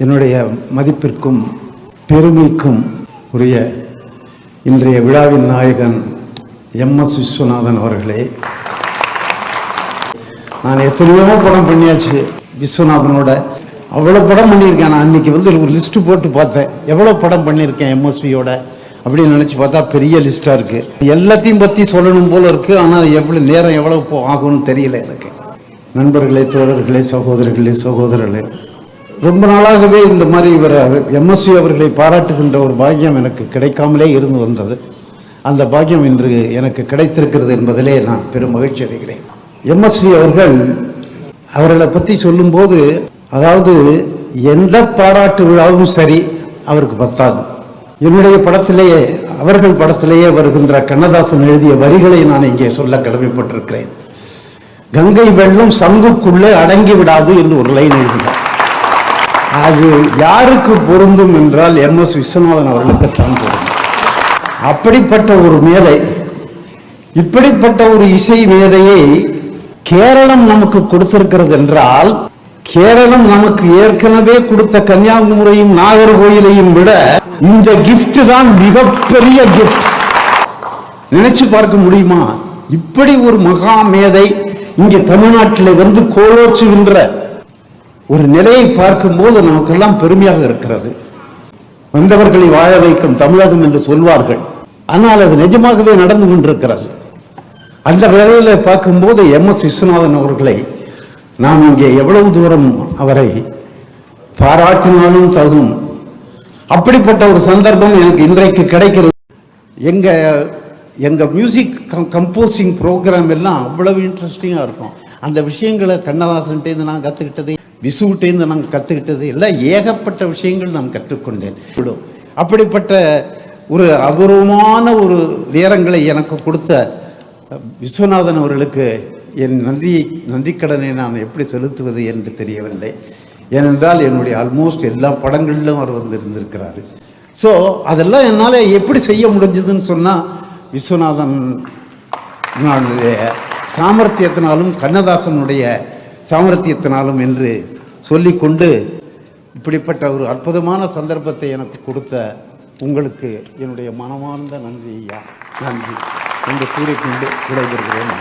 என்னுடைய மதிப்பிற்கும் பெருமைக்கும் உரிய இன்றைய விழாவின் நாயகன் எம்.எஸ். விஸ்வநாதன் அவர்களே, நான் எத்தனையோ படம் பண்ணியாச்சு விஸ்வநாதனோட, அவ்வளோ படம் பண்ணியிருக்கேன். நான் அன்றைக்கி ஒரு லிஸ்ட்டு போட்டு பார்த்தேன், எவ்வளோ படம் பண்ணியிருக்கேன் எம்எஸ்வியோட அப்படின்னு நினச்சி பார்த்தா பெரிய லிஸ்ட்டாக இருக்குது. எல்லாத்தையும் பற்றி சொல்லணும் போல் இருக்குது. ஆனால் நேரம் எவ்வளோ ஆகும்னு தெரியல எனக்கு. நண்பர்களே, தோழர்களே, சகோதரர்களே, ரொம்ப நாளாகவே இந்த மாதிரி எம்எஸ்வி அவர்களை பாராட்டுகின்ற ஒரு பாக்கியம் எனக்கு கிடைக்காமலே இருந்து வந்தது. அந்த பாக்கியம் இன்று எனக்கு கிடைத்திருக்கிறது என்பதிலே நான் பெரும் மகிழ்ச்சி அடைகிறேன். எம்எஸ்வி அவர்களை பற்றி சொல்லும்போது, அதாவது எந்த பாராட்டு விழாவும் சரி அவருக்கு பத்தாது. என்னுடைய படத்திலேயே, அவர்கள் படத்திலேயே வருகின்ற கண்ணதாசன் எழுதிய வரிகளை நான் இங்கே சொல்ல கடமைப்பட்டிருக்கிறேன். கங்கை வெள்ளம் சங்குக்குள்ளே அடங்கி விடாது என்று ஒரு லைன் எழுதினார். அது யாருக்கு பொருந்தும் என்றால் எம்.எஸ். விஸ்வநாதன் அவர்களுக்குத்தான் பொருந்தும். அப்படிப்பட்ட ஒரு மேதை, இப்படிப்பட்ட ஒரு இசை மேதையை கேரளம் நமக்கு கொடுத்திருக்கிறது என்றால், கேரளம் நமக்கு ஏற்கனவே கொடுத்த கன்னியாகுமரியும் நாகர்கோயிலையும் விட இந்த கிஃப்ட் தான் மிகப்பெரிய கிஃப்ட். நினைச்சு பார்க்க முடியுமா? இப்படி ஒரு மகா மேதை இங்கே தமிழ்நாட்டில் கோலோச்சுகின்ற ஒரு நிலையை பார்க்கும்போது நமக்கெல்லாம் பெருமையாக இருக்கிறது. வந்தவர்களை வாழ வைக்கும் தமிழகம் என்று சொல்வார்கள், ஆனால் அது நிஜமாகவே நடந்து கொண்டிருக்கிறது. அந்த வேளையில பார்க்கும்போது எம்.எஸ். விஸ்வநாதன் அவர்களை நாம் இங்கே எவ்வளவு தூரம் அவரை பாராட்டினாலும் தகும். அப்படிப்பட்ட ஒரு சந்தர்ப்பம் எனக்கு இன்றைக்கு கிடைக்கிறது. எங்க மியூசிக் கம்போசிங் ப்ரோக்ராம் எல்லாம் அவ்வளவு இன்ட்ரெஸ்டிங்காக இருக்கும். அந்த விஷயங்களை கண்ணதாசன்கிட்டேருந்து நான் கற்றுக்கிட்டது, விசுகிட்டேருந்து நான் கற்றுக்கிட்டது எல்லாம் ஏகப்பட்ட விஷயங்கள் நான் கற்றுக்கொண்டேன். அப்படிப்பட்ட ஒரு அபூர்வமான ஒரு நேரங்களை எனக்கு கொடுத்த விஸ்வநாதன் அவர்களுக்கு என் நன்றிக்கடனை நான் எப்படி செலுத்துவது என்று தெரியவில்லை. ஏனென்றால் என்னுடைய ஆல்மோஸ்ட் எல்லா படங்களிலும் அவர் இருந்திருக்கிறாரு. ஸோ அதெல்லாம் என்னால் எப்படி செய்ய முடிஞ்சதுன்னு சொன்னால் விஸ்வநாதன் சாமர்த்தியத்தினாலும் கண்ணதாசனுடைய சாமர்த்தியத்தினாலும் என்று சொல்லிக்கொண்டு, இப்படிப்பட்ட ஒரு அற்புதமான சந்தர்ப்பத்தை எனக்கு கொடுத்த உங்களுக்கு என்னுடைய மனமார்ந்த நன்றி ஐயா, நன்றி என்று கூறிக்கொண்டு விடைபெறுகிறேன்.